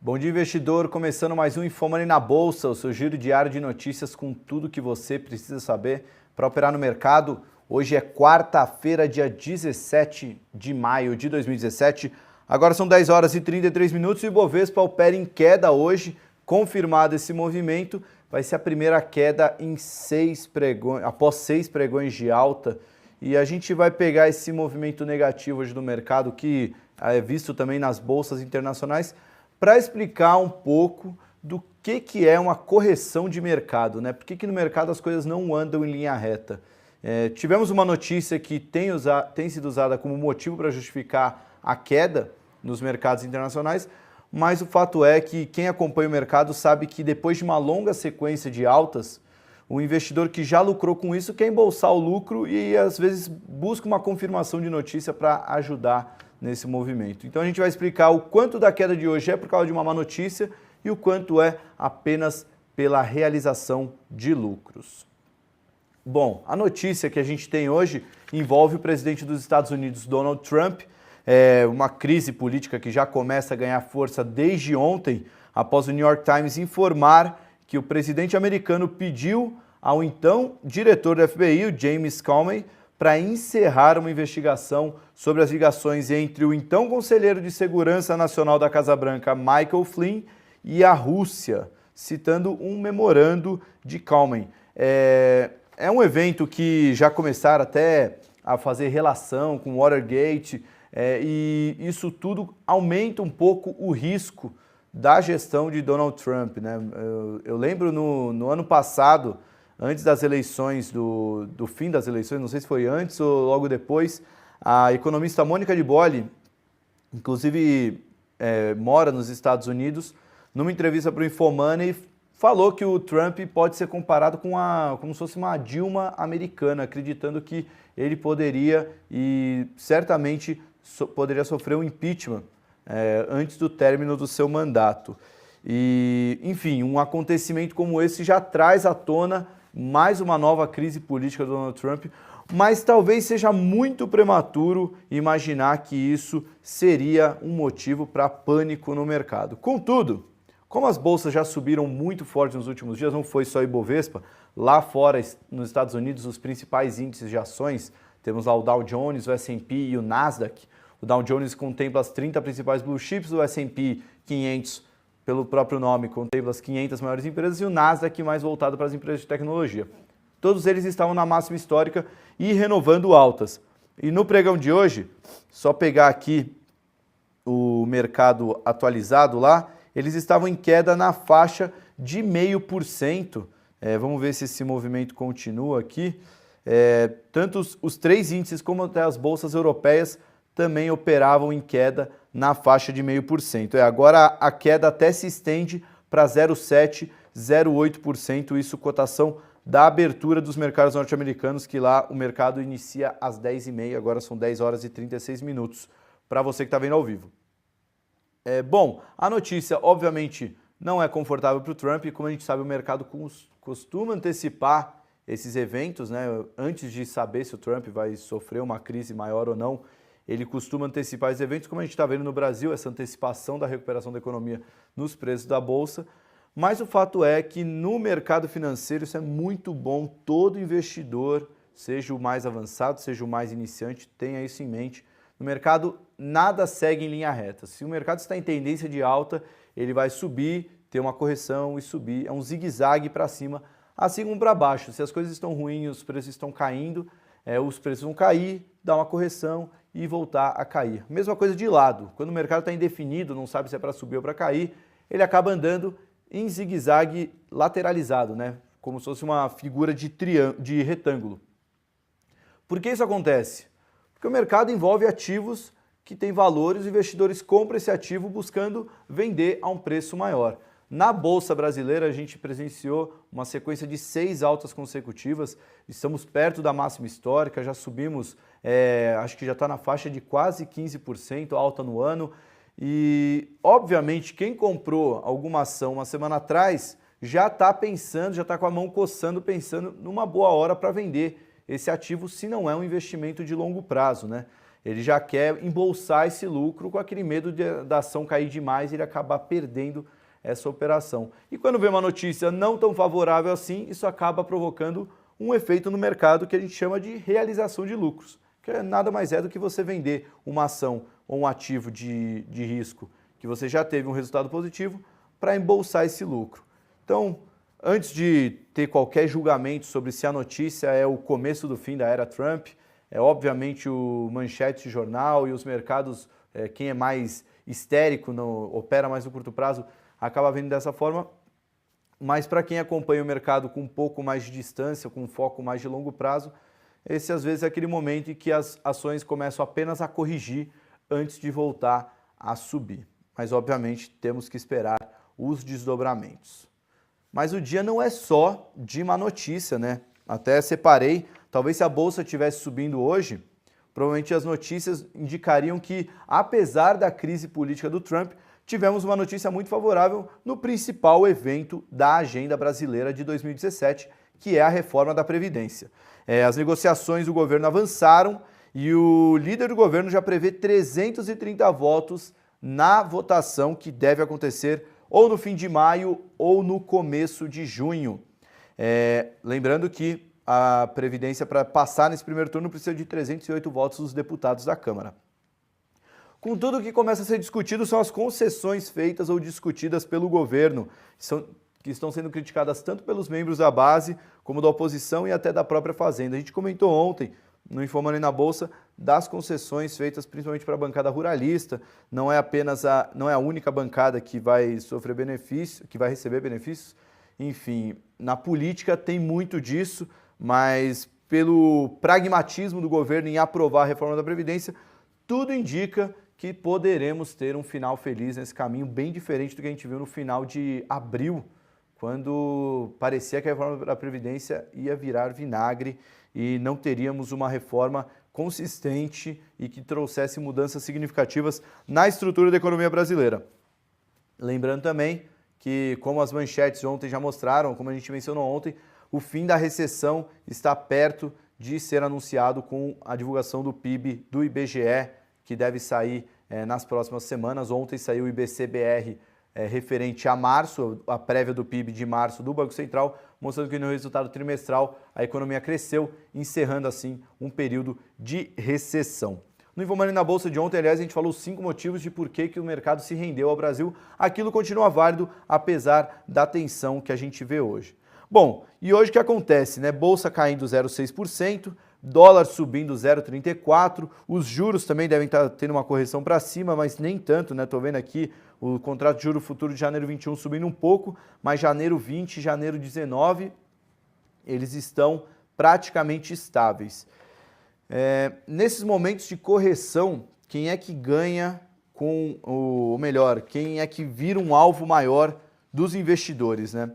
Bom dia, investidor. Começando mais um InfoMoney na Bolsa, o seu giro diário de notícias com tudo que você precisa saber para operar no mercado. Hoje é quarta-feira, dia 17 de maio de 2017. Agora são 10 horas e 33 minutos e o Ibovespa opera em queda hoje. Confirmado esse movimento, vai ser a primeira queda em após 6 pregões de alta. E a gente vai pegar esse movimento negativo hoje do mercado, que é visto também nas bolsas internacionais, para explicar um pouco do que é uma correção de mercado, né? Por que no mercado as coisas não andam em linha reta? Tivemos uma notícia que tem sido usada como motivo para justificar a queda nos mercados internacionais, mas o fato é que quem acompanha o mercado sabe que depois de uma longa sequência de altas, o investidor que já lucrou com isso quer embolsar o lucro e às vezes busca uma confirmação de notícia para ajudar nesse movimento. Então a gente vai explicar o quanto da queda de hoje é por causa de uma má notícia e o quanto é apenas pela realização de lucros. Bom, a notícia que a gente tem hoje envolve o presidente dos Estados Unidos, Donald Trump, uma crise política que já começa a ganhar força desde ontem, após o New York Times informar que o presidente americano pediu ao então diretor do FBI, o James Comey, para encerrar uma investigação sobre as ligações entre o então conselheiro de segurança nacional da Casa Branca, Michael Flynn, e a Rússia, citando um memorando de Comey. É um evento que já começaram até a fazer relação com Watergate, e isso tudo aumenta um pouco o risco da gestão de Donald Trump, né? Eu lembro no ano passado, antes das eleições, do fim das eleições, não sei se foi antes ou logo depois, a economista Mônica de Bolle, inclusive mora nos Estados Unidos, numa entrevista para o InfoMoney, falou que o Trump pode ser comparado como se fosse uma Dilma americana, acreditando que ele poderia e certamente poderia sofrer um impeachment antes do término do seu mandato. E, enfim, um acontecimento como esse já traz à tona mais uma nova crise política do Donald Trump, mas talvez seja muito prematuro imaginar que isso seria um motivo para pânico no mercado. Contudo, como as bolsas já subiram muito forte nos últimos dias, não foi só Ibovespa, lá fora, nos Estados Unidos, os principais índices de ações, temos lá o Dow Jones, o S&P e o Nasdaq. O Dow Jones contempla as 30 principais blue chips, o S&P 500, pelo próprio nome, contempla as 500 maiores empresas, e o Nasdaq mais voltado para as empresas de tecnologia. Todos eles estavam na máxima histórica e renovando altas. E no pregão de hoje, só pegar aqui o mercado atualizado lá, eles estavam em queda na faixa de 0,5%. Vamos ver se esse movimento continua aqui. Tanto os três índices como até as bolsas europeias também operavam em queda na faixa de 0,5%. Agora a queda até se estende para 0,7%, 0,8%, isso cotação da abertura dos mercados norte-americanos, que lá o mercado inicia às 10h30, agora são 10 horas e 36 minutos, para você que está vendo ao vivo. Bom, a notícia obviamente não é confortável para o Trump, e como a gente sabe o mercado costuma antecipar esses eventos, né? Antes de saber se o Trump vai sofrer uma crise maior ou não, ele costuma antecipar esses eventos, como a gente está vendo no Brasil, essa antecipação da recuperação da economia nos preços da Bolsa. Mas o fato é que no mercado financeiro isso é muito bom, todo investidor, seja o mais avançado, seja o mais iniciante, tenha isso em mente. No mercado nada segue em linha reta. Se o mercado está em tendência de alta, ele vai subir, ter uma correção e subir, é um zigue-zague para cima, assim como para baixo. Se as coisas estão ruins, os preços estão caindo, os preços vão cair, dar uma correção e voltar a cair. Mesma coisa de lado, quando o mercado está indefinido, não sabe se é para subir ou para cair, ele acaba andando em zigue-zague lateralizado, né? Como se fosse uma figura de retângulo. Por que isso acontece? Porque o mercado envolve ativos que têm valores, os investidores compram esse ativo buscando vender a um preço maior. Na Bolsa Brasileira, a gente presenciou uma sequência de 6 altas consecutivas, estamos perto da máxima histórica, já subimos, acho que já está na faixa de quase 15% alta no ano, e obviamente quem comprou alguma ação uma semana atrás já está pensando, já está com a mão coçando, pensando numa boa hora para vender esse ativo, se não é um investimento de longo prazo, né? Ele já quer embolsar esse lucro com aquele medo da ação cair demais e ele acabar perdendo essa operação. E quando vem uma notícia não tão favorável assim, isso acaba provocando um efeito no mercado que a gente chama de realização de lucros, que nada mais é do que você vender uma ação ou um ativo de risco que você já teve um resultado positivo para embolsar esse lucro. Então, antes de ter qualquer julgamento sobre se a notícia é o começo do fim da era Trump, obviamente o manchete de jornal e os mercados, quem é mais histérico, opera mais no curto prazo, acaba vendo dessa forma, mas para quem acompanha o mercado com um pouco mais de distância, com um foco mais de longo prazo, esse às vezes é aquele momento em que as ações começam apenas a corrigir antes de voltar a subir. Mas obviamente temos que esperar os desdobramentos. Mas o dia não é só de má notícia, né? Até separei, talvez se a bolsa estivesse subindo hoje, provavelmente as notícias indicariam que, apesar da crise política do Trump, tivemos uma notícia muito favorável no principal evento da agenda brasileira de 2017, que é a reforma da Previdência. As negociações do governo avançaram e o líder do governo já prevê 330 votos na votação que deve acontecer ou no fim de maio ou no começo de junho. Lembrando que a Previdência, para passar nesse primeiro turno, precisa de 308 votos dos deputados da Câmara. Contudo, o que começa a ser discutido são as concessões feitas ou discutidas pelo governo, que estão sendo criticadas tanto pelos membros da base, como da oposição e até da própria Fazenda. A gente comentou ontem, no Informando na Bolsa, das concessões feitas principalmente para a bancada ruralista. Não é a única bancada que vai sofrer benefício, que vai receber benefícios. Enfim, na política tem muito disso, mas pelo pragmatismo do governo em aprovar a reforma da Previdência, tudo indica que poderemos ter um final feliz nesse caminho, bem diferente do que a gente viu no final de abril, quando parecia que a reforma da Previdência ia virar vinagre e não teríamos uma reforma consistente e que trouxesse mudanças significativas na estrutura da economia brasileira. Lembrando também que, como as manchetes ontem já mostraram, como a gente mencionou ontem, o fim da recessão está perto de ser anunciado com a divulgação do PIB do IBGE, que deve sair nas próximas semanas. Ontem saiu o IBC-BR referente a março, a prévia do PIB de março do Banco Central, mostrando que no resultado trimestral a economia cresceu, encerrando assim um período de recessão. No Informando na Bolsa de ontem, aliás, a gente falou 5 motivos de por que o mercado se rendeu ao Brasil. Aquilo continua válido, apesar da tensão que a gente vê hoje. Bom, e hoje o que acontece, né? Bolsa caindo 0,6%, dólar subindo 0,34%, os juros também devem estar tendo uma correção para cima, mas nem tanto, né? Estou vendo aqui o contrato de juro futuro de janeiro 21 subindo um pouco, mas janeiro 20 e janeiro 19, eles estão praticamente estáveis. Nesses momentos de correção, quem é que ganha ou melhor, quem é que vira um alvo maior dos investidores, né?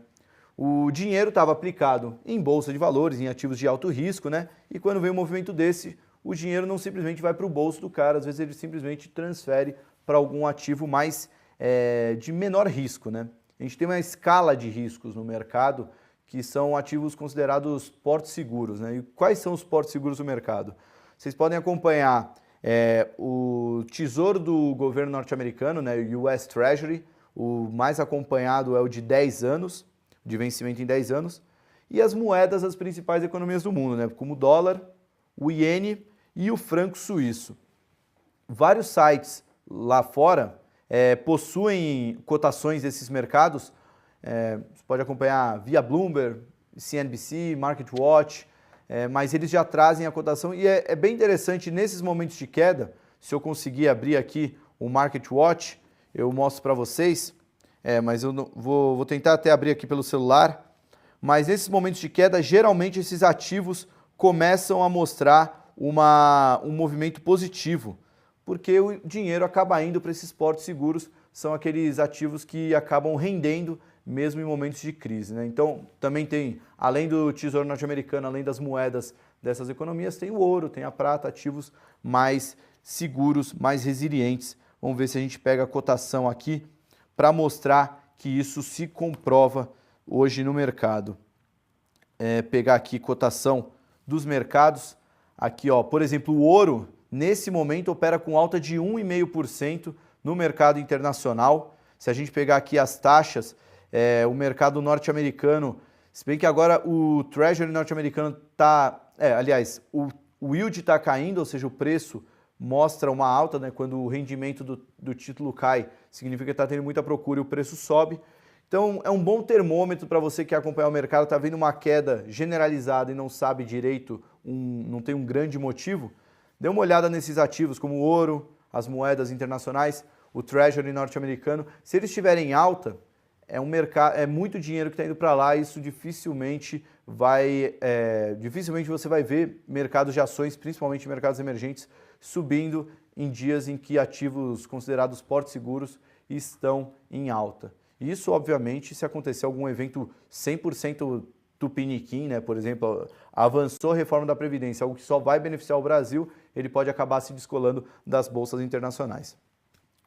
O dinheiro estava aplicado em bolsa de valores, em ativos de alto risco, né? E quando vem um movimento desse, o dinheiro não simplesmente vai para o bolso do cara, às vezes ele simplesmente transfere para algum ativo mais de menor risco, né? A gente tem uma escala de riscos no mercado que são ativos considerados portos seguros, né? E quais são os portos seguros do mercado? Vocês podem acompanhar o Tesouro do governo norte-americano, né? O US Treasury, o mais acompanhado é o de 10 anos, de vencimento em 10 anos, e as moedas das principais economias do mundo, né? Como o dólar, o iene e o franco suíço. Vários sites lá fora possuem cotações desses mercados, você pode acompanhar via Bloomberg, CNBC, MarketWatch, mas eles já trazem a cotação e é bem interessante nesses momentos de queda. Se eu conseguir abrir aqui o MarketWatch, eu mostro para vocês. Mas eu não, vou tentar até abrir aqui pelo celular, mas nesses momentos de queda, geralmente esses ativos começam a mostrar um movimento positivo, porque o dinheiro acaba indo para esses portos seguros, são aqueles ativos que acabam rendendo mesmo em momentos de crise, né? Então, também tem, além do Tesouro norte-americano, além das moedas dessas economias, tem o ouro, tem a prata, ativos mais seguros, mais resilientes. Vamos ver se a gente pega a cotação aqui, para mostrar que isso se comprova hoje no mercado. Pegar aqui cotação dos mercados. Aqui, ó, por exemplo, o ouro nesse momento opera com alta de 1,5% no mercado internacional. Se a gente pegar aqui as taxas, o mercado norte-americano, se bem que agora o Treasury norte-americano está... o yield está caindo, ou seja, o preço mostra uma alta, né? Quando o rendimento do título cai, significa que está tendo muita procura e o preço sobe. Então, é um bom termômetro para você que quer acompanhar o mercado, está vendo uma queda generalizada e não sabe direito, não tem um grande motivo. Dê uma olhada nesses ativos como o ouro, as moedas internacionais, o Treasury norte-americano. Se eles estiverem em alta, é muito dinheiro que está indo para lá e isso dificilmente você vai ver mercados de ações, principalmente mercados emergentes, subindo em dias em que ativos considerados portos seguros estão em alta. Isso, obviamente, se acontecer algum evento 100% tupiniquim, né? Por exemplo, avançou a reforma da Previdência, algo que só vai beneficiar o Brasil, ele pode acabar se descolando das bolsas internacionais.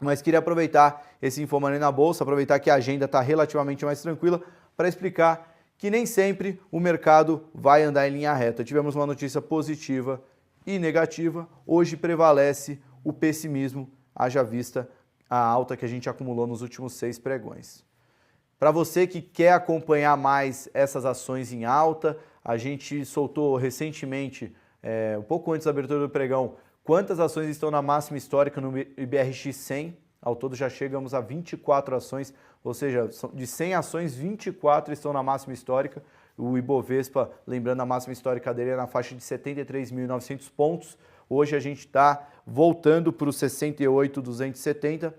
Mas queria aproveitar esse InfoMoney na Bolsa, aproveitar que a agenda está relativamente mais tranquila para explicar que nem sempre o mercado vai andar em linha reta. Tivemos uma notícia positiva e negativa, hoje prevalece o pessimismo, haja vista a alta que a gente acumulou nos últimos 6 pregões. Para você que quer acompanhar mais essas ações em alta, a gente soltou recentemente, um pouco antes da abertura do pregão, quantas ações estão na máxima histórica no IBRX 100. Ao todo já chegamos a 24 ações, ou seja, de 100 ações, 24 estão na máxima histórica. O Ibovespa, lembrando, a máxima histórica dele é na faixa de 73.900 pontos. Hoje a gente está voltando para os 68.270,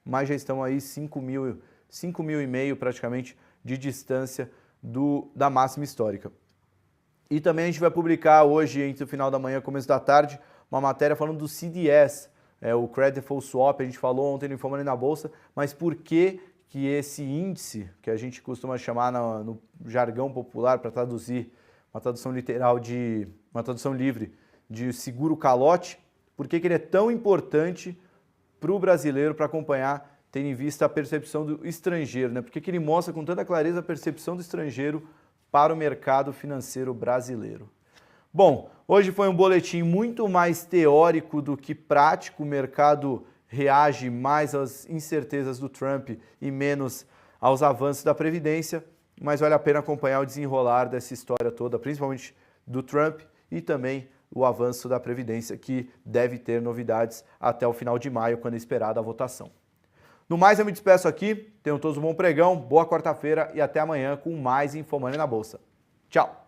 mas já estão aí 5.500 praticamente de distância da máxima histórica. E também a gente vai publicar hoje, entre o final da manhã e o começo da tarde, uma matéria falando do CDS, o Credit Default Swap. A gente falou ontem no InfoMoney na Bolsa, mas por que esse índice, que a gente costuma chamar no jargão popular, para traduzir, uma tradução literal uma tradução livre, de seguro calote, por que ele é tão importante para o brasileiro para acompanhar, tendo em vista a percepção do estrangeiro, né? Por que ele mostra com tanta clareza a percepção do estrangeiro para o mercado financeiro brasileiro. Bom, hoje foi um boletim muito mais teórico do que prático. O mercado reage mais às incertezas do Trump e menos aos avanços da Previdência, mas vale a pena acompanhar o desenrolar dessa história toda, principalmente do Trump e também o avanço da Previdência, que deve ter novidades até o final de maio, quando é esperada a votação. No mais, eu me despeço aqui. Tenham todos um bom pregão, boa quarta-feira e até amanhã com mais InfoMoney na Bolsa. Tchau!